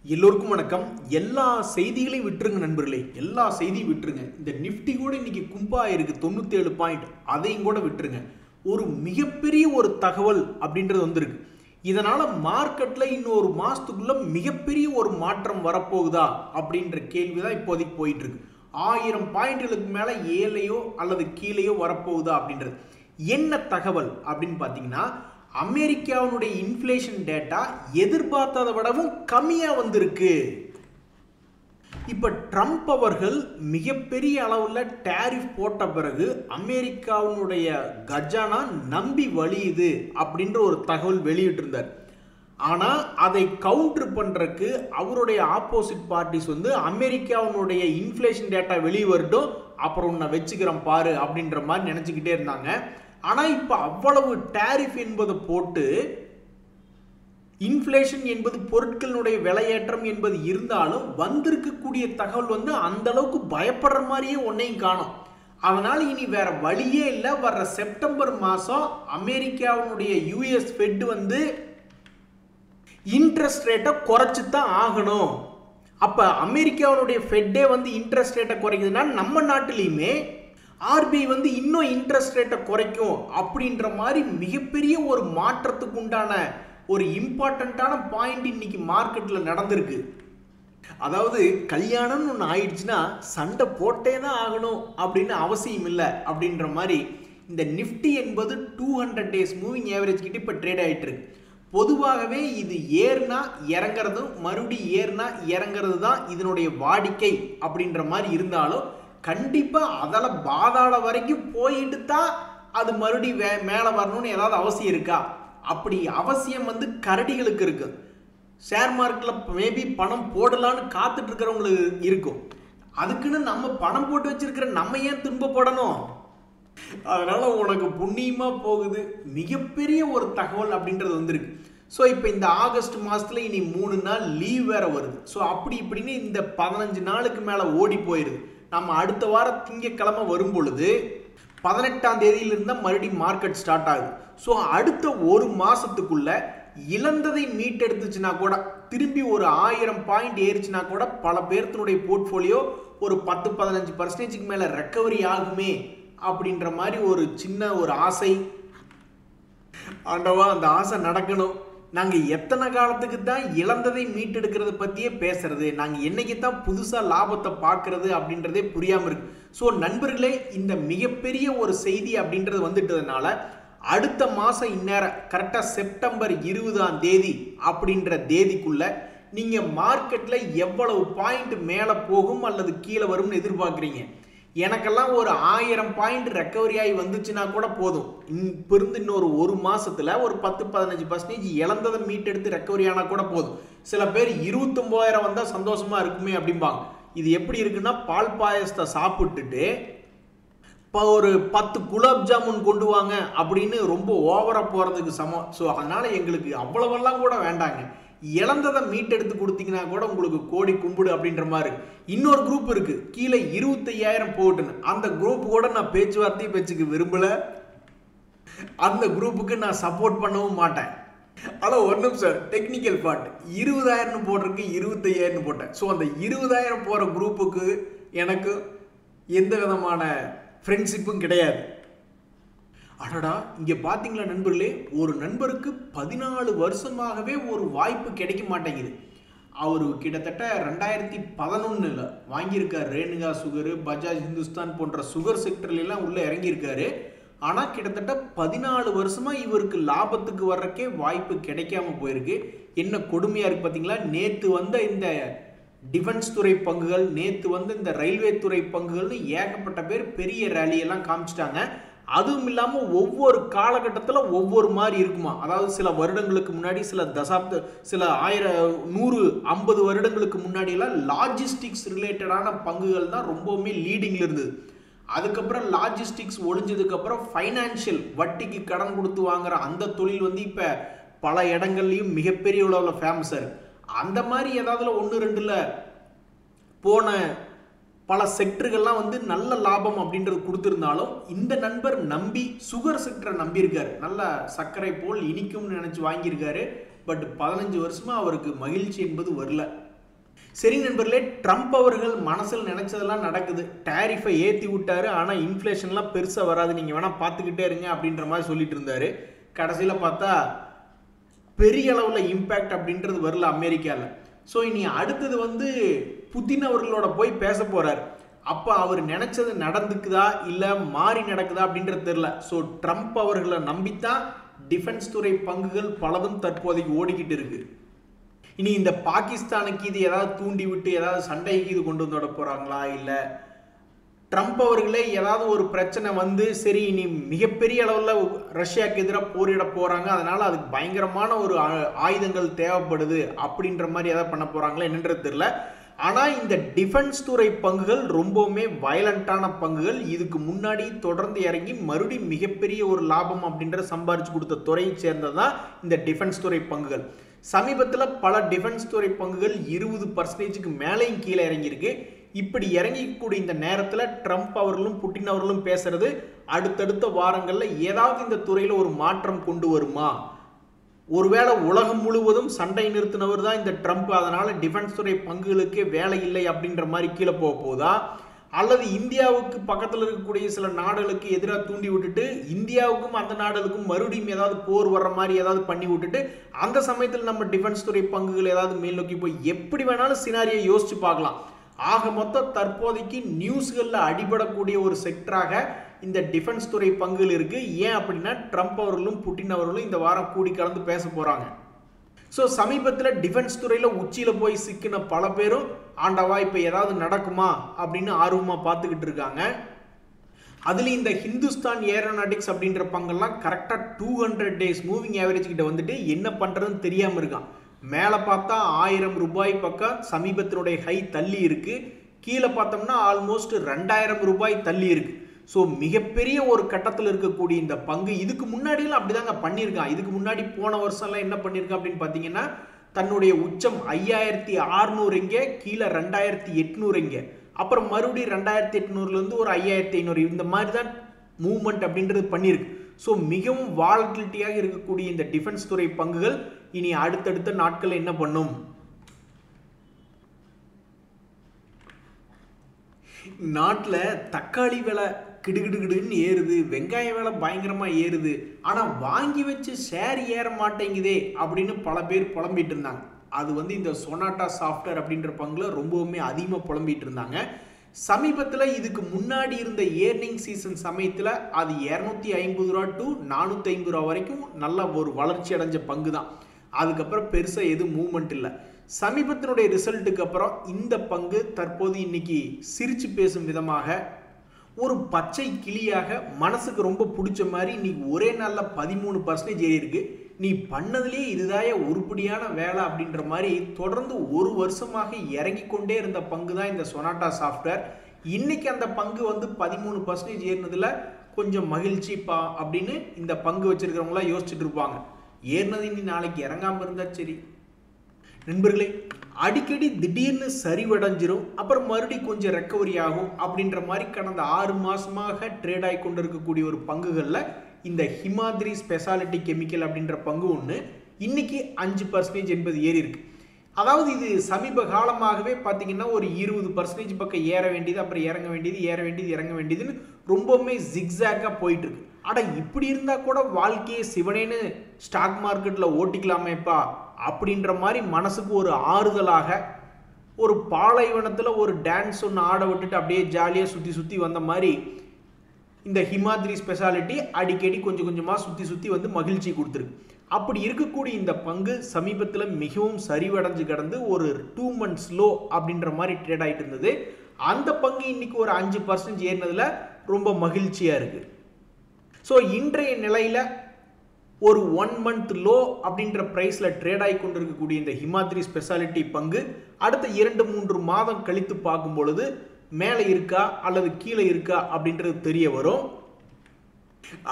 எல்லோருக்கும் வணக்கம். எல்லா செய்திகளையும் விட்டுருங்க நண்பர்களே, எல்லா செய்தியும் விட்டுருங்க. இந்த நிஃப்டி கூட இன்னைக்கு கும்பா இருக்கு 97 பாயிண்ட், அதையும் கூட விட்டுருங்க. ஒரு மிகப்பெரிய ஒரு தகவல் அப்படின்றது வந்திருக்கு. இதனால மார்க்கெட்ல இன்னும் ஒரு மாசத்துக்குள்ள மிகப்பெரிய ஒரு மாற்றம் வரப்போகுதா அப்படின்ற கேள்விதான் இப்போதைக்கு போயிட்டு இருக்கு. 1000 பாயிண்ட்களுக்கு மேல ஏழையோ அல்லது கீழேயோ வரப்போகுதா அப்படின்றது. என்ன தகவல் அப்படின்னு பாத்தீங்கன்னா, அமெரிக்காவுடைய இன்ஃப்ளேஷன் டேட்டா எதிர்பார்த்ததை விடவும் கம்மியா வந்திருக்கு. இப்ப ட்ரம்ப் அவர்கள் மிகப்பெரிய அளவுல டாரிஃப் போட்ட பிறகு அமெரிக்காவுடைய கஜானா நம்பி வழியுது அப்படின்ற ஒரு தகவல் வெளியிட்டு இருந்தார். ஆனா அதை கவுண்டர் பண்றதுக்கு அவருடைய ஆப்போசிட் பார்ட்டிஸ் அமெரிக்காவுடைய இன்ஃப்ளேஷன் டேட்டா வெளியே வரட்டும், அப்புறம் நான் வச்சுக்கிறேன் பாரு அப்படின்ற மாதிரி நினைச்சுக்கிட்டே இருந்தாங்க. ஆனா இப்ப அவ்வளவு டாரிஃப் என்பதை போட்டு இன்ஃப்ளேஷன் என்பது பொருட்களுடைய விலையேற்றம் என்பது இருந்தாலும் வந்திருக்கக்கூடிய தகவல் அந்த அளவுக்கு பயப்படுற மாதிரியே ஒன்னையும் காணும். அதனால இனி வேற வழியே இல்லை. வர்ற செப்டம்பர் மாசம் அமெரிக்காவுடைய யூஎஸ் ஃபெட் இன்ட்ரெஸ்ட் ரேட்டை குறைச்சு தான் ஆகணும். அப்ப அமெரிக்காவுடைய ஃபெட்டே இன்ட்ரெஸ்ட் ரேட்டை குறைக்குதுன்னா நம்ம நாட்டிலையுமே ஆர்பிஐ இன்னும் இன்ட்ரெஸ்ட் ரேட்டை குறைக்கும் அப்படின்ற மாதிரி மிகப்பெரிய ஒரு மாற்றத்துக்கு உண்டான ஒரு இம்பார்ட்டன்டான பாயிண்ட் இன்னைக்கு மார்க்கெட்ல நடந்திருக்கு. அதாவது கல்யாணம்னு ஒன்று ஆயிடுச்சுன்னா சண்டை போட்டே தான் ஆகணும் அப்படின்னு அவசியம் இல்லை அப்படின்ற மாதிரி இந்த நிஃப்டி என்பது 200 டேஸ் மூவிங் ஆவரேஜ் கிட்ட இப்போ ட்ரேட் ஆகிட்டு இருக்கு. பொதுவாகவே இது ஏறுனா இறங்குறதும் மறுபடியும் ஏறுனா இறங்குறது தான் இதனுடைய வாடிக்கை அப்படின்ற மாதிரி இருந்தாலும் கண்டிப்பா அதில் பாதாள வரைக்கும் போயிட்டு தான் அது மறுபடியும் மேலே வரணும்னு ஏதாவது அவசியம் இருக்கா? அப்படி அவசியம் கரடிகளுக்கு இருக்கு. ஷேர் மார்க்கெட்ல மேபி பணம் போடலான்னு காத்துட்டு இருக்கிறவங்களுக்கு இருக்கும். அதுக்குன்னு நம்ம பணம் போட்டு வச்சிருக்கிற நம்ம ஏன் துன்பப்படணும்? அதனால உனக்கு புண்ணியமா போகுது. மிகப்பெரிய ஒரு தகவல் அப்படின்றது வந்திருக்கு. ஸோ இப்போ இந்த ஆகஸ்ட் மாதத்தில் இனி 3 நாள் லீவ் வேற வருது. ஸோ அப்படி இப்படின்னு இந்த 15 நாளுக்கு மேலே ஓடி போயிடுது. நம்ம அடுத்த வாரம் திங்கட்கிழமை வரும் பொழுது 18ஆம் தேதியிலிருந்து மறுபடியும் மார்க்கெட் ஸ்டார்ட் ஆகுது. ஸோ அடுத்த ஒரு மாசத்துக்குள்ள இழந்ததை மீட்டெடுத்துச்சுன்னா கூட திரும்பி ஒரு 1000 பாயிண்ட் ஏறிச்சுன்னா கூட பல பேர்த்தினுடைய போர்ட்ஃபோலியோ ஒரு 10-15% மேல ரெக்கவரி ஆகுமே அப்படின்ற மாதிரி ஒரு சின்ன ஒரு ஆசை. ஆண்டவா அந்த ஆசை நடக்கணும். நாங்க எத்தனை காலத்துக்கு தான் இழந்ததை மீட்டெடுக்கிறத பத்தியே பேசுறது, நாங்க என்னைக்கு தான் புதுசா லாபத்தை பார்க்கறது அப்படின்றதே புரியாம இருக்கு. ஸோ நண்பர்களே, இந்த மிகப்பெரிய ஒரு செய்தி அப்படின்றது வந்துட்டதுனால அடுத்த மாசம் இந்நேரம் கரெக்டா செப்டம்பர் 20ஆம் தேதி அப்படின்ற தேதிக்குள்ள நீங்க மார்க்கெட்ல எவ்வளவு பாயிண்ட் மேல போகும் அல்லது கீழே வரும்னு எதிர்பார்க்குறீங்க? எனக்கெல்லாம் ஒரு 1000 பாயிண்ட் ரெக்கவரி ஆகி வந்துச்சுன்னா கூட போதும். இப்போ இருந்து இன்னொரு ஒரு மாசத்துல ஒரு 10-15% இழந்ததை மீட்டெடுத்து ரெக்கவரி ஆனா கூட போதும். சில பேர் 29,000 வந்தா சந்தோஷமா இருக்குமே அப்படிம்பாங்க. இது எப்படி இருக்குன்னா, பால் பாயசத்தை சாப்பிட்டுட்டு இப்போ ஒரு 10 குலாப் ஜாமுன் கொண்டு வாங்க அப்படின்னு ரொம்ப ஓவரா போறதுக்கு சமம். ஸோ அதனால எங்களுக்கு அவ்வளவெல்லாம் கூட வேண்டாங்க. இழந்ததை மீட்டெடுத்து கொடுத்தீங்கன்னா கூட உங்களுக்கு கோடி கும்பிடு அப்படின்ற மாதிரி. இன்னொரு குரூப் இருக்கு, கீழே 25,000 போட்டுன்னு. அந்த குரூப் கூட நான் பேச்சுவார்த்தையை பேச்சுக்க விரும்பல. அந்த குரூப்புக்கு நான் சப்போர்ட் பண்ணவும் மாட்டேன். ஆனால் ஒரு நிமிஷம் டெக்னிக்கல் பார்ட், 20,000 போட்டிருக்கு, 25,000 போட்டேன். ஸோ அந்த 20,000 போற குரூப்புக்கு எனக்கு எந்த விதமான ஃப்ரெண்ட்ஷிப்பும் கிடையாது. அடடா, இங்க பாத்தீங்களா நண்பர்களே, ஒரு நண்பருக்கு 14 வருஷமாகவே ஒரு வாய்ப்பு கிடைக்க மாட்டேங்குது. அவரு கிட்டத்தட்ட 2011 வாங்கியிருக்காரு. ரேணுகா சுகர், பஜாஜ் ஹிந்துஸ்தான் போன்ற சுகர் செக்டர்ல எல்லாம் உள்ள இறங்கியிருக்காரு. ஆனா கிட்டத்தட்ட 14 வருஷமா இவருக்கு லாபத்துக்கு வர்றக்கே வாய்ப்பு கிடைக்காம போயிருக்கு. என்ன கொடுமையா இருக்கு பாத்தீங்களா? நேத்து வந்த இந்த டிஃபென்ஸ் துறை பங்குகள், நேத்து இந்த ரயில்வே துறை பங்குகள்னு ஏகப்பட்ட பேர் பெரிய ரேலியெல்லாம் காமிச்சிட்டாங்க. அதுவும் இல்லாமல் ஒவ்வொரு காலகட்டத்தில் ஒவ்வொரு மாதிரி இருக்குமா. அதாவது சில வருடங்களுக்கு முன்னாடி, சில 1000, 100, 50 வருடங்களுக்கு முன்னாடியெல்லாம் லாஜிஸ்டிக்ஸ் ரிலேட்டடான பங்குகள் தான் ரொம்பவுமே லீடிங்கில் இருந்தது. அதுக்கப்புறம் லாஜிஸ்டிக்ஸ் ஒழிஞ்சதுக்கப்புறம் ஃபைனான்ஷியல், வட்டிக்கு கடன் கொடுத்து வாங்குற அந்த தொழில் இப்போ பல இடங்கள்லையும் மிகப்பெரிய அளவில் ஃபேமஸாக இருக்கு. அந்த மாதிரி ஏதாவது 1-2ல் போன பல செக்டர்கள்லாம் நல்ல லாபம் அப்படின்றது கொடுத்திருந்தாலும் இந்த நண்பர் நம்பி சுகர் செக்டரை நம்பியிருக்காரு. நல்ல சர்க்கரை போல் இனிக்கும்னு நினைச்சு வாங்கியிருக்காரு. பட் 15 வருஷமா அவருக்கு மகிழ்ச்சி என்பது வரல. சரி நண்பர்களே, ட்ரம்ப் அவர்கள் மனசில் நினைச்சதெல்லாம் நடக்குது. டாரிஃபை ஏற்றி விட்டாரு, ஆனால் இன்ஃப்ளேஷன்லாம் பெருசாக வராது, நீங்கள் வேணால் பார்த்துக்கிட்டே இருங்க அப்படின்ற மாதிரி சொல்லிட்டு இருந்தாரு. கடைசியில் பார்த்தா பெரிய அளவில் இம்பேக்ட் அப்படின்றது வரல அமெரிக்காவில். ஸோ இனி அடுத்தது வந்து புதின் அவர்களோட போய் பேச போகிறார். அப்போ அவர் நினைச்சது நடந்துக்குதா இல்லை மாறி நடக்குதா அப்படின்றது தெரியல. ஸோ ட்ரம்ப் அவர்களை நம்பித்தான் டிஃபென்ஸ் துறை பங்குகள் பலதும் தற்போதைக்கு ஓடிக்கிட்டு இருக்கு. இனி இந்த பாகிஸ்தானுக்கு இது ஏதாவது தூண்டி விட்டு ஏதாவது சண்டைக்கு இது கொண்டு வந்து விட போறாங்களா, இல்லை ட்ரம்ப் அவர்களே ஏதாவது ஒரு பிரச்சனை வந்து சரி இனி மிகப்பெரிய அளவில் ரஷ்யாவுக்கு எதிராக போரிட போறாங்க, அதனால அதுக்கு பயங்கரமான ஒரு ஆயுதங்கள் தேவைப்படுது அப்படின்ற மாதிரி ஏதாவது பண்ண போறாங்களா என்னன்றது தெரியல. ஆனால் இந்த டிஃபென்ஸ் துறை பங்குகள் ரொம்பவுமே வயலண்டான பங்குகள். இதுக்கு முன்னாடி தொடர்ந்து இறங்கி மறுபடியும் மிகப்பெரிய ஒரு லாபம் அப்படின்ற சம்பாரிச்சு கொடுத்த துறையை சேர்ந்ததான் இந்த டிஃபென்ஸ் துறை பங்குகள். சமீபத்தில் பல டிஃபென்ஸ் துறை பங்குகள் 20% மேலேயும் கீழே இறங்கியிருக்கு. இப்படி இறங்கிக்கூடிய இந்த நேரத்தில் ட்ரம்ப் அவர்களும் புட்டின் அவர்களும் பேசுறது அடுத்தடுத்த வாரங்களில் ஏதாவது இந்த துறையில் ஒரு மாற்றம் கொண்டு வருமா, ஒருவேளை உலகம் முழுவதும் சண்டை நிறுத்தினவர் தான் இந்த ட்ரம்ப், அதனால டிஃபென்ஸ் துறை பங்குகளுக்கே வேலை இல்லை அப்படின்ற மாதிரி கீழே போக போதா, அல்லது இந்தியாவுக்கு பக்கத்தில் இருக்கக்கூடிய சில நாடுகளுக்கு எதிராக தூண்டி விட்டுட்டு இந்தியாவுக்கும் அந்த நாடுகளுக்கும் மறுபடியும் ஏதாவது போர் வர்ற மாதிரி ஏதாவது பண்ணி விட்டுட்டு அந்த சமயத்தில் நம்ம டிஃபென்ஸ் துறை பங்குகள் ஏதாவது மேல் நோக்கி போய் எப்படி வேணாலும் சினாரியை யோசிச்சு பார்க்கலாம். ஆக மொத்தம் தற்போதைக்கு நியூஸ்களில் அடிபடக்கூடிய ஒரு செக்டராக இந்த டிஃபென்ஸ் துறை பங்குகள் இருக்கு. ஏன் அப்படின்னா ட்ரம்ப் அவர்களும் புட்டின் அவர்களும் இந்த வாரம் கூடி கலந்து பேச போறாங்க. ஸோ சமீபத்தில் டிஃபென்ஸ் துறையில் உச்சியில் போய் சிக்கின பல பேரும் ஆண்டவா இப்போ ஏதாவது நடக்குமா அப்படின்னு ஆர்வமாக பார்த்துக்கிட்டு இருக்காங்க. அதில் இந்த ஹிந்துஸ்தான் ஏரோநாட்டிக்ஸ் அப்படின்ற பங்கெல்லாம் கரெக்டாக 200 days மூவிங் ஆவரேஜ் கிட்ட வந்துட்டு என்ன பண்ணுறதுன்னு தெரியாமல் இருக்கான். மேலே பார்த்தா 1000 ரூபாய் பக்கம் சமீபத்தினுடைய ஹை தள்ளி இருக்கு, கீழே பார்த்தோம்னா ஆல்மோஸ்ட் 2000 ரூபாய் தள்ளி இருக்கு. ஸோ மிகப்பெரிய ஒரு கட்டத்தில் இருக்கக்கூடிய இந்த பங்கு இதுக்கு முன்னாடியெல்லாம் அப்படிதாங்க பண்ணியிருக்கான். இதுக்கு முன்னாடி போன வருஷம்லாம் என்ன பண்ணியிருக்கான் அப்படின்னு பார்த்தீங்கன்னா தன்னுடைய உச்சம் 5600 இங்கே, கீழே 2800 இங்கே, அப்புறம் மறுபடியும் 2800லேருந்து ஒரு 5500 இந்த மாதிரி தான் மூவ்மெண்ட் அப்படின்றது பண்ணியிருக்கு. ஸோ மிகவும் வாலட்டிலிட்டியாக இருக்கக்கூடிய இந்த டிஃபென்ஸ் துறை பங்குகள் இனி அடுத்தடுத்த நாட்கள் என்ன பண்ணும்? நாட்டில் தக்காளி விலை கிடுகிடுகிடுன்னு ஏறுது, வெங்காய விலை பயங்கரமாக ஏறுது, ஆனால் வாங்கி வச்சு ஷேர் ஏற மாட்டேங்குதே அப்படின்னு பல பேர் புலம்பிட்டு இருந்தாங்க. அது வந்து இந்த சொனாட்டா சாஃப்ட்வேர் அப்படின்ற பங்குல ரொம்பவுமே அதிகமாக புலம்பிட்டு இருந்தாங்க. சமீபத்தில் இதுக்கு முன்னாடி இருந்த ஏர்னிங் சீசன் சமயத்தில் அது 250 ரூபா டு 450 ரூபா வரைக்கும் நல்ல ஒரு வளர்ச்சி அடைஞ்ச பங்கு தான். அதுக்கப்புறம் பெருசாக எதுவும் மூவ்மெண்ட் இல்லை. சமீபத்தினுடைய ரிசல்ட்டுக்கு அப்புறம் இந்த பங்கு தற்போது இன்னைக்கு சிரிச்சு பேசும் விதமாக ஒரு பச்சை கிளியாக மனசுக்கு ரொம்ப பிடிச்ச மாதிரி இன்னைக்கு ஒரே நாளில் 13% ஏறி இருக்கு. நீ பண்ணதுலேயே இதுதாய உருப்படியான வேலை அப்படின்ற மாதிரி தொடர்ந்து ஒரு வருஷமாக இறங்கி கொண்டே இருந்த பங்கு தான் இந்த சொனாட்டா சாஃப்ட்வேர். இன்னைக்கு அந்த பங்கு வந்து 13% ஏறினதுல கொஞ்சம் மகிழ்ச்சிப்பா அப்படின்னு இந்த பங்கு வச்சிருக்கிறவங்களாம் யோசிச்சுட்டு இருப்பாங்க. ஏறினது இனி நாளைக்கு இறங்காமல் இருந்தா சரி. நண்பர்களே, அடிக்கடி திடீர்னு சரிவடைஞ்சிரும், அப்புறம் மறுபடியும் கொஞ்சம் ரெக்கவரி ஆகும் அப்படின்ற மாதிரி கடந்த 6 மாசமாக ட்ரேட் ஆகி கொண்டு இருக்கக்கூடிய ஒரு பங்குகளில் இந்த ஹிமாத்ரி ஸ்பெஷாலிட்டி கெமிக்கல் அப்படின்ற பங்கு ஒன்று இன்னைக்கு 5% என்பது ஏறி இருக்கு. அதாவது இது சமீப காலமாகவே பார்த்தீங்கன்னா ஒரு 20% பக்கம் ஏற வேண்டியது, அப்புறம் இறங்க வேண்டியது, ஏற வேண்டியது, இறங்க வேண்டியதுன்னு ரொம்பவுமே ஜிக்ஸாக்காக போயிட்டு இருக்கு. ஆனால் இப்படி இருந்தால் கூட வாழ்க்கையை சிவனேன்னு ஸ்டாக் மார்க்கெட்டில் ஓட்டிக்கலாமேப்பா அப்படின்ற மாதிரி மனசுக்கு ஒரு ஆறுதலாக, ஒரு பாலைவனத்தில் ஒரு டான்ஸ் ஒன்று ஆட விட்டுட்டு அப்படியே ஜாலியாக சுற்றி சுற்றி வந்த மாதிரி இந்த ஹிமாத்ரி ஸ்பெஷாலிட்டி அடிக்கடி கொஞ்சம் கொஞ்சமாக சுற்றி சுற்றி வந்து மகிழ்ச்சி கொடுத்துருக்கு. அப்படி இருக்கக்கூடிய இந்த பங்கு சமீபத்தில் மிகவும் சரிவடைஞ்சு கிடந்து ஒரு 2 months லோ அப்படின்ற மாதிரி ட்ரேட் ஆகிட்டு இருந்தது. அந்த பங்கு இன்னைக்கு ஒரு 5% ஏறினதுல ரொம்ப மகிழ்ச்சியாக இருக்குது. ஸோ இன்றைய நிலையில் ஒரு 1 month லோ அப்படின்ற ப்ரைஸில் ட்ரேட் ஆகி கொண்டு இருக்கக்கூடிய இந்த ஹிமாத்ரி ஸ்பெஷாலிட்டி பங்கு அடுத்த 2-3 மாதம் கழித்து பார்க்கும் பொழுது மேலே இருக்கா அல்லது கீழே இருக்கா அப்படின்றது தெரிய வரும்.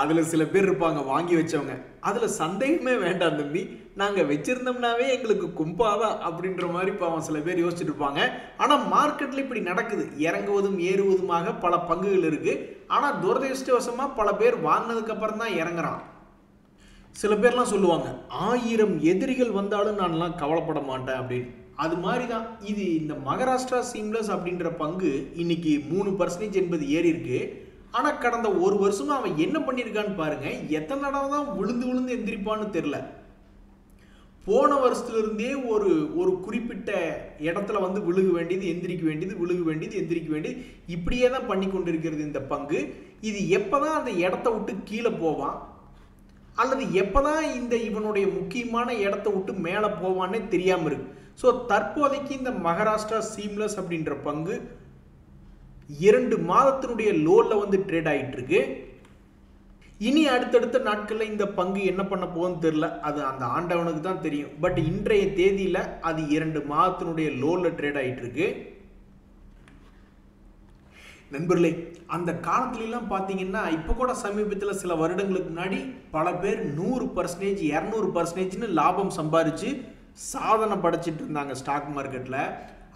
அதில் சில பேர் இருப்பாங்க வாங்கி வச்சவங்க, அதில் சந்தேகமே வேண்டாம் தம்பி, நாங்கள் வச்சிருந்தோம்னாவே எங்களுக்கு கும்பாதான் அப்படின்ற மாதிரி பாவம் சில பேர் யோசிச்சுட்டு இருப்பாங்க. ஆனால் மார்க்கெட்டில் இப்படி நடக்குது, இறங்குவதும் ஏறுவதுமாக பல பங்குகள் இருக்கு. ஆனால் துரதிருஷ்டவசமாக பல பேர் வாங்கினதுக்கு அப்புறம் தான் இறங்குறான். சில பேர்லாம் சொல்லுவாங்க 1000 எதிரிகள் வந்தாலும் நான்லாம் கவலைப்பட மாட்டேன் அப்படின்னு. அது மாதிரி தான் இது. இந்த மகாராஷ்டிரா சீம்லெஸ் அப்படின்ற பங்கு இன்னைக்கு 3% என்பது ஏறி இருக்கு. ஆனால் கடந்த ஒரு வருஷமா அவன் என்ன பண்ணியிருக்கான்னு பாருங்க. எத்தனை தடவை தான் விழுந்து விழுந்து எந்திரிப்பான்னு தெரில. போன வருஷத்துலேருந்தே ஒரு குறிப்பிட்ட இடத்துல வந்து விழுக வேண்டியது, எந்திரிக்க வேண்டியது, விழுக வேண்டியது, எந்திரிக்க வேண்டியது, இப்படியே தான் பண்ணி கொண்டு இருக்கிறது இந்த பங்கு. இது எப்போ தான் அந்த இடத்த விட்டு கீழே போவான் அல்லது எப்போ தான் இவனுடைய முக்கியமான இடத்த விட்டு மேலே போவான்னே தெரியாமல் இருக்கு. ஸோ தற்போதைக்கு இந்த மகாராஷ்டிரா சீம்லெஸ் அப்படின்ற பங்கு 2 மாதத்தினுடைய லோவில் வந்து ட்ரேட் ஆகிட்டு இருக்கு. இனி அடுத்தடுத்த நாட்களில் இந்த பங்கு என்ன பண்ண போகுதுன்னு தெரியல. அது அந்த ஆண்டவனுக்கு தான் தெரியும். பட் இன்றைய தேதியில் அது 2 மாதத்தினுடைய லோவில் ட்ரேட் ஆகிட்டு இருக்கு. நண்பர்களே, அந்த காலத்துலலாம் பார்த்தீங்கன்னா இப்போ கூட சமீபத்தில் சில வருடங்களுக்கு முன்னாடி பல பேர் 100%, 200%ன்னு லாபம் சம்பாரித்து சாதனை படைச்சிட்டு இருந்தாங்க ஸ்டாக் மார்க்கெட்டில்.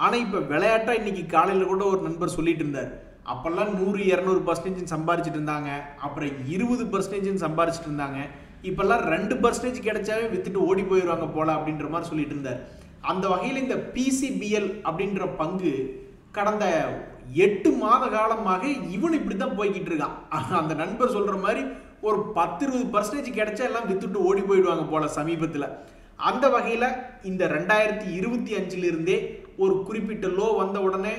ஆனால் இப்போ விளையாட்டாக இன்னைக்கு காலையில் கூட ஒரு நண்பர் சொல்லிட்டு இருந்தார், அப்போல்லாம் 100-200% சம்பாரிச்சிட்டு இருந்தாங்க, அப்புறம் 20% சம்பாரிச்சிட்டு இருந்தாங்க, இப்போல்லாம் 2% கிடைச்சாவே வித்துட்டு ஓடி போயிடுவாங்க போல அப்படின்ற மாதிரி சொல்லிட்டு இருந்தார். அந்த வகையில் இந்த PCBL அப்படின்ற பங்கு கடந்த 8 மாத காலமாக இவன் இப்படி தான் போய்கிட்டு இருக்கான். அந்த நண்பர் சொல்கிற மாதிரி ஒரு 10-20% கிடைச்சா எல்லாம் வித்துட்டு ஓடி போயிடுவாங்க போல சமீபத்தில். அந்த வகையில் இந்த 2025 ஒரு குறிப்பிட்ட லோ வந்த உடனே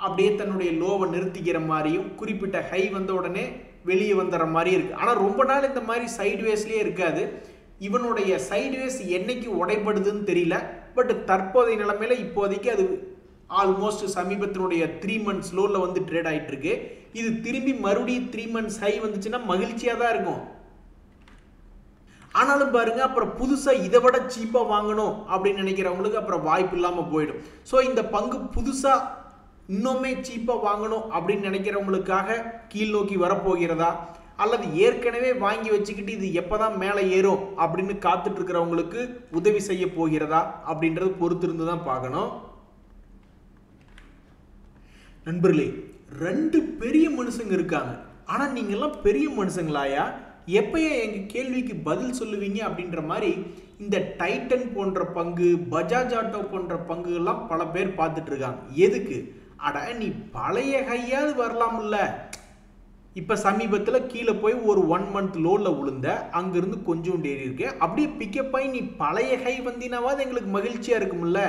அப்படியே தன்னுடைய லோவை நிறுத்திக்கிற மாதிரியும், குறிப்பிட்ட ஹை வந்த உடனே வெளியே வந்துடுற மாதிரி இருக்குது. ஆனால் ரொம்ப நாள் இந்த மாதிரி சைட்வேஸ்லேயே இருக்காது. இவனுடைய சைட்வேஸ் என்னைக்கு உடைப்படுதுன்னு தெரியல. பட் தற்போதைய நிலைமையில இப்போதைக்கு அது ஆல்மோஸ்ட் சமீபத்தினுடைய 3 months லோவில் வந்து ட்ரேட் ஆகிட்டு இருக்கு. இது திரும்பி மறுபடியும் 3 months ஹை வந்துச்சுன்னா மகிழ்ச்சியாக தான் இருக்கும். ஆனாலும் பாருங்க, அப்புறம் புதுசாக இதை விட சீப்பாக வாங்கணும் அப்படின்னு நினைக்கிறவங்களுக்கு அப்புறம் வாய்ப்பு இல்லாமல் போயிடும். ஸோ இந்த பங்கு புதுசாக இன்னுமே சீப்பாக வாங்கணும் அப்படின்னு நினைக்கிறவங்களுக்காக கீழ் நோக்கி வரப்போகிறதா, அல்லது ஏற்கனவே வாங்கி வச்சுக்கிட்டு இது எப்போதான் மேலே ஏறும் அப்படின்னு காத்துட்டு இருக்கிறவங்களுக்கு உதவி செய்ய போகிறதா அப்படின்றது பொறுத்திருந்து தான் பார்க்கணும். நண்பர்களே, 2 பெரிய மனுஷங்க இருக்காங்க. ஆனால் நீங்கள்லாம் பெரிய மனுஷங்களாயா, எப்பயே எங்கள் கேள்விக்கு பதில் சொல்லுவீங்க அப்படின்ற மாதிரி இந்த டைட்டன் போன்ற பங்கு, பஜாஜ் ஆட்டோ போன்ற பங்குகள்லாம் பல பேர் பார்த்துட்டு இருக்காங்க. எதுக்கு? அட, நீ பழைய ஹையாவது வரலாம்ல. இப்போ சமீபத்தில் கீழே போய் ஒரு 1 month லோவில் விழுந்த, அங்கேருந்து கொஞ்சம் ஏறி இருக்கு, அப்படியே பிக்கப் ஆகி நீ பழைய ஹை வந்தினாவது எங்களுக்கு மகிழ்ச்சியாக இருக்கும்ல.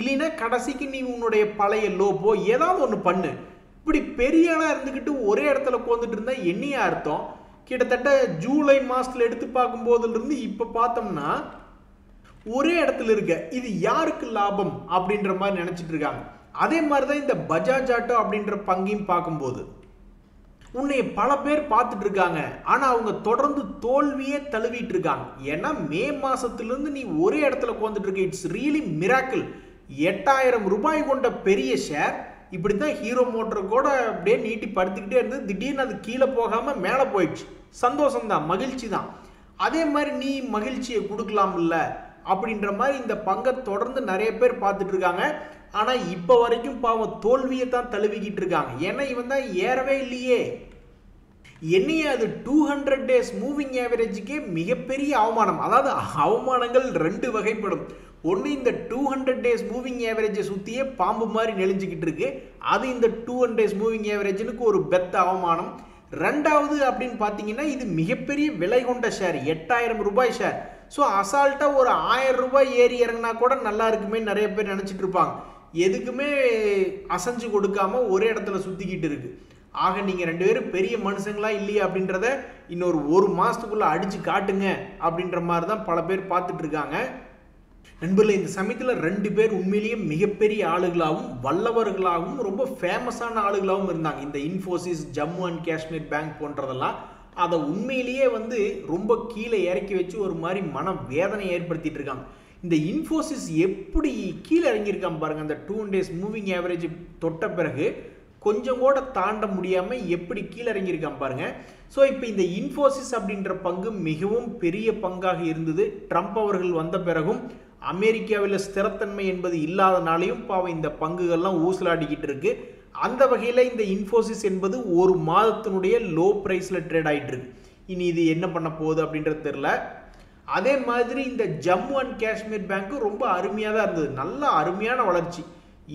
இல்லைன்னா கடைசிக்கு நீ உன்னுடைய பழைய லோ போ, ஏதாவது ஒன்று பண்ணு. இப்படி பெரிய ஆளாக இருந்துக்கிட்டு ஒரே இடத்துல உட்காந்துட்டு இருந்தா என்னையா அர்த்தம்? கிட்டத்தட்ட ஜூலை மாதத்தில் எடுத்து பார்க்கும்போதுலேருந்து இப்போ பார்த்தோம்னா ஒரே இடத்துல இருக்க. இது யாருக்கு லாபம் அப்படின்ற மாதிரி நினச்சிட்டு இருக்காங்க. அதே மாதிரி தான் இந்த பஜாஜ் ஆட்டோ அப்படின்ற பங்கையும் பார்க்கும்போது உன்னை பல பேர் பார்த்துட்டு இருக்காங்க. ஆனால் அவங்க தொடர்ந்து தோல்வியே தழுவிட்டு இருக்காங்க. ஏன்னா மே மாதத்துலேருந்து நீ ஒரே இடத்துல உட்காந்துட்டு இருக்க. It's really miracle. 8000 ரூபாய் கொண்ட பெரிய ஷேர் இப்படி தான் ஹீரோ மோட்டர் கூட அப்படியே நீட்டி படுத்துக்கிட்டே இருந்து திடீர்னு அது கீழே போகாமல் மேலே போயிடுச்சு. சந்தோஷம்தான், மகிழ்ச்சி தான். அதே மாதிரி நீ மகிழ்ச்சியை கொடுக்கலாம்ல அப்படின்ற மாதிரி இந்த பங்கை தொடர்ந்து நிறைய பேர் பார்த்துட்டு இருக்காங்க. ஆனால் இப்போ வரைக்கும் பாவம் தோல்வியை தான் தழுவிக்கிட்டு இருக்காங்க. ஏன்னா இவன் தான் ஏறவே இல்லையே. என்னையே அது 200 days மூவிங் ஆவரேஜுக்கே மிகப்பெரிய அவமானம். அதாவது அவமானங்கள் 2 வகைப்படும். ஒன்று, இந்த 200 days மூவிங் ஆவரேஜை சுற்றியே பாம்பு மாதிரி நெளிஞ்சிக்கிட்டு இருக்கு. அது இந்த 200 days மூவிங் ஆவரேஜனுக்கு ஒரு பெத்த அவமானம். 2வது அப்படின்னு பார்த்தீங்கன்னா இது மிகப்பெரிய விலை கொண்ட ஷேர், 8000 ரூபாய் ஷேர். ஸோ அசால்ட்டாக ஒரு 1000 ரூபாய் ஏறி இறங்கினா கூட நல்லா இருக்குமே நிறைய பேர் நினச்சிட்டு இருப்பாங்க. எதுக்குமே அசைஞ்சு கொடுக்காம ஒரே இடத்துல சுற்றிக்கிட்டு இருக்கு. ஆக நீங்கள் 2 பேரும் பெரிய மனுஷங்களா இல்லையா அப்படின்றத இன்னொரு 1 மாதத்துக்குள்ளே அடித்து காட்டுங்க அப்படின்ற மாதிரி தான் பல பேர் பார்த்துட்டு இருக்காங்க. நண்பர்களே, இந்த சமயத்தில் 2 பேர் உண்மையிலேயே மிகப்பெரிய ஆளுகளாகவும் வல்லவர்களாகவும் ரொம்ப ஃபேமஸான ஆளுகளாகவும் இருந்தாங்க. இந்த இன்ஃபோசிஸ், ஜம்மு அண்ட் காஷ்மீர் பேங்க் போன்றதெல்லாம் அதை உண்மையிலேயே வந்து ரொம்ப கீழே இறக்கி வச்சு ஒரு மாதிரி மன வேதனை ஏற்படுத்திட்டு இருக்காங்க. இந்த இன்ஃபோசிஸ் எப்படி கீழே இறங்கியிருக்கான் பாருங்கள். அந்த 2 days மூவிங் ஆவரேஜ் தொட்ட பிறகு கொஞ்சம் கூட தாண்ட முடியாமல் எப்படி கீழே இறங்கியிருக்கான் பாருங்கள். ஸோ இப்போ இந்த இன்ஃபோசிஸ் அப்படின்ற பங்கு மிகவும் பெரிய பங்காக இருந்தது. ட்ரம்ப் அவர்கள் வந்த பிறகும் அமெரிக்காவில் ஸ்திரத்தன்மை என்பது இல்லாதனாலையும் பாவம் இந்த பங்குகள்லாம் ஊசலாடிக்கிட்டு இருக்கு. அந்த வகையில் இந்த இன்ஃபோசிஸ் என்பது ஒரு மாதத்தினுடைய லோ ப்ரைஸில் ட்ரேட் ஆகிட்டு இருக்கு. இனி இது என்ன பண்ண போகுது அப்படின்றது தெரில. அதே மாதிரி இந்த ஜம்மு அண்ட் காஷ்மீர் பேங்க் ரொம்ப அருமையாக தான் இருந்தது, நல்ல அருமையான வளர்ச்சி.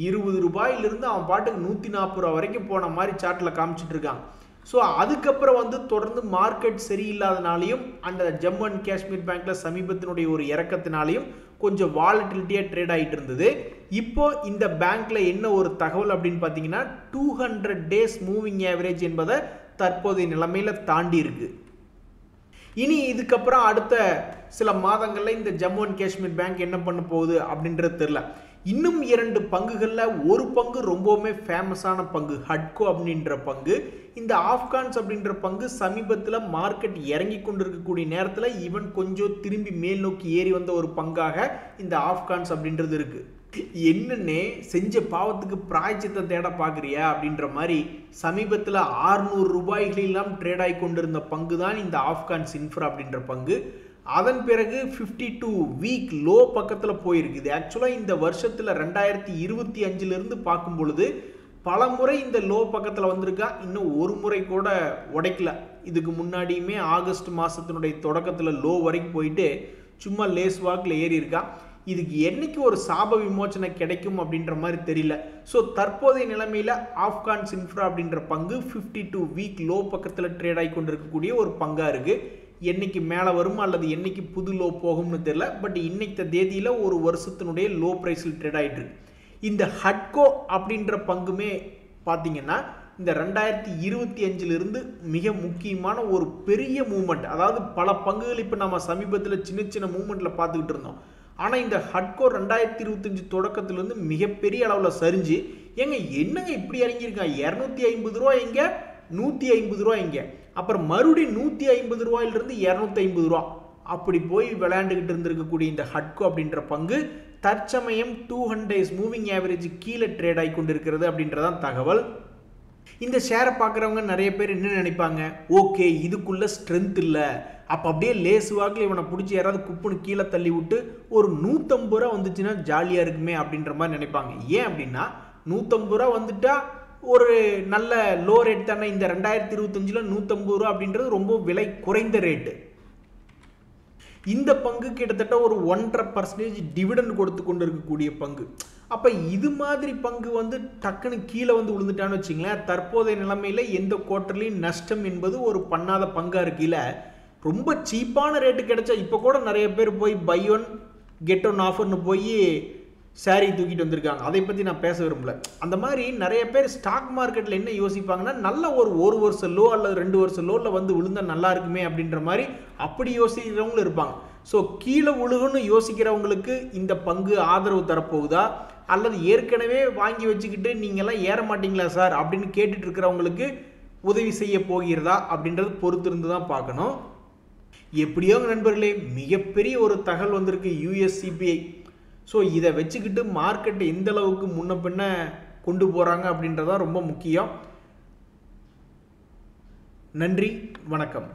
20 ரூபாயிலிருந்து அவன் பாட்டுக்கு 140 ரூபா வரைக்கும் போன மாதிரி சார்ட்டில் காமிச்சிட்டு இருக்காங்க. ஸோ அதுக்கப்புறம் வந்து தொடர்ந்து மார்க்கெட் சரியில்லாதனாலையும் அந்த ஜம்மு அண்ட் காஷ்மீர் பேங்க்ல சமீபத்தினுடைய ஒரு இறக்கத்தினாலையும் கொஞ்சம் வாலட்டிலிட்டியாக ட்ரேட் ஆகிட்டு இருந்தது. இப்போ இந்த பேங்க்ல என்ன ஒரு தகவல் அப்படின்னு பார்த்தீங்கன்னா 200 டேஸ் மூவிங் ஆவரேஜ் என்பதை தற்போதைய நிலைமையில தாண்டி இருக்கு. இனி இதுக்கப்புறம் அடுத்த சில மாதங்களில் இந்த ஜம்மு அண்ட் காஷ்மீர் பேங்க் என்ன பண்ண போகுது அப்படின்றது தெரியல. இன்னும் 2 பங்குகளில் ஒரு பங்கு ரொம்பவுமே ஃபேமஸான பங்கு ஹட்கோ அப்படின்ற பங்கு. இந்த ஆப்கான்ஸ் அப்படின்ற பங்கு சமீபத்தில் மார்க்கெட் இறங்கி கொண்டிருக்கக்கூடிய நேரத்தில் ஈவன் கொஞ்சம் திரும்பி மேல் நோக்கி ஏறி வந்த ஒரு பங்காக இந்த ஆப்கான்ஸ் அப்படின்றது இருக்கு. என்னன்னே செஞ்ச பாவத்துக்கு பிராய்ச்சித்தை தேட பார்க்குறியா அப்படின்ற மாதிரி சமீபத்தில் 600 ரூபாய்களெல்லாம் ட்ரேட் ஆகி கொண்டிருந்த பங்கு தான் இந்த ஆப்கான்ஸ் இன்ஃப்ரா அப்படின்ற பங்கு. அதன் பிறகு 52 வீக் லோ பக்கத்தில் போயிருக்குது. ஆக்சுவலாக இந்த வருஷத்தில் 2025 பார்க்கும் பொழுது பல முறை இந்த லோ பக்கத்தில் வந்திருக்கா, இன்னும் ஒரு முறை கூட உடைக்கல. இதுக்கு முன்னாடியுமே ஆகஸ்ட் மாதத்தினுடைய தொடக்கத்தில் லோ வரைக்கும் போயிட்டு சும்மா லேஸ் வாக்கில் ஏறி இருக்கா. இதுக்கு என்னைக்கு ஒரு சாப விமோச்சனை கிடைக்கும் அப்படின்ற மாதிரி தெரியல. ஸோ தற்போதைய நிலைமையில் ஆப்கான்ஸ் இன்ஃப்ரா அப்படின்ற பங்கு 52 வீக் லோ பக்கத்தில் ட்ரேட் ஆகி கொண்டிருக்கக்கூடிய ஒரு பங்காக இருக்குது. என்னைக்கு மேலே வரும் அல்லது என்னைக்கு புது லோ போகும்னு தெரியல. பட் இன்னைக்கு தேதியில் ஒரு வருஷத்தினுடைய லோ ப்ரைஸில் ட்ரேட் ஆகிட்டு இருக்கு. இந்த ஹட்கோ அப்படின்ற பங்குமே பார்த்தீங்கன்னா இந்த 2025 மிக முக்கியமான ஒரு பெரிய மூமெண்ட், அதாவது பல பங்குகள் இப்போ நம்ம சமீபத்தில் சின்ன சின்ன மூமெண்ட்டில் பார்த்துக்கிட்டு இருந்தோம். ஆனால் இந்த ஹட்கோ 2025 தொடக்கத்திலிருந்து மிகப்பெரிய அளவில் சரிஞ்சு என்னங்க இப்படி இறங்கியிருக்காங்க, 250 ரூபா எங்கே, 150 ரூபா எங்கே, அப்புறம் மறுபடியும் 150 ரூபாயிலிருந்து 250 ரூபா அப்படி போய் விளையாண்டுக்கிட்டு இருந்திருக்கக்கூடிய இந்த ஹட்கோ அப்படின்ற பங்கு தற்சமயம் 200 டேஸ் மூவிங் ஆவரேஜ் கீழே ட்ரேட் ஆகி கொண்டிருக்கிறது அப்படின்றதான் தகவல். இந்த ஷேரை பார்க்குறவங்க நிறைய பேர் என்ன நினைப்பாங்க, ஓகே இதுக்குள்ள ஸ்ட்ரென்த் இல்லை, அப்போ அப்படியே லேசு வாக்கில் இவனை பிடிச்சி யாராவது குப்புன்னு கீழே தள்ளி விட்டு ஒரு 150 ரூபா வந்துச்சுன்னா ஜாலியாக இருக்குமே அப்படின்ற மாதிரி நினைப்பாங்க. ஏன் அப்படின்னா 150 ரூபா வந்துட்டா ஒரு நல்ல லோ ரேட் தானே. இந்த 2025 150 ரூபா அப்படின்றது ரொம்ப விலை குறைந்த ரேட்டு. இந்த பங்கு கிட்டத்தட்ட ஒரு 1.5% டிவிடெண்ட் கொடுத்து கொண்டு இருக்கக்கூடிய பங்கு. அப்போ இது மாதிரி பங்கு வந்து டக்குன்னு கீழே வந்து விழுந்துட்டான்னு வச்சிங்களேன், தற்போதைய நிலைமையில் எந்த குவார்ட்டர்லையும் நஷ்டம் என்பது ஒரு பண்ணாத பங்காக இருக்குல்ல. ரொம்ப சீப்பான ரேட்டு கிடைச்சா இப்போ கூட நிறைய பேர் போய் பை ஒன் கெட் ஒன் ஆஃபர்னு போய் சாரி தூக்கிட்டு வந்திருக்காங்க. அதை பற்றி நான் பேச விரும்பல. அந்த மாதிரி நிறைய பேர் ஸ்டாக் மார்க்கெட்டில் என்ன யோசிப்பாங்கன்னா, நல்ல ஒரு வருஷம் லோ அல்லது 2 வருஷம் லோவில் வந்து விழுந்தால் நல்லா இருக்குமே அப்படின்ற மாதிரி அப்படி யோசிக்கிறவங்களும் இருப்பாங்க. ஸோ கீழே விழுகுன்னு யோசிக்கிறவங்களுக்கு இந்த பங்கு ஆதரவு தரப்போகுதா, அல்லது ஏற்கனவே வாங்கி வச்சுக்கிட்டு நீங்கள்லாம் ஏற மாட்டீங்களா சார் அப்படின்னு கேட்டுட்டு இருக்கிறவங்களுக்கு உதவி செய்ய போகிறதா அப்படின்றது பொறுத்திருந்து தான் பார்க்கணும். எப்படியோ நண்பர்களே, மிகப்பெரிய ஒரு தகவல் வந்திருக்கு US CPI. ஸோ இதை வச்சுக்கிட்டு மார்க்கெட்டை எந்த அளவுக்கு முன்ன பின்ன கொண்டு போகிறாங்க அப்படின்றதான் ரொம்ப முக்கியம். நன்றி, வணக்கம்.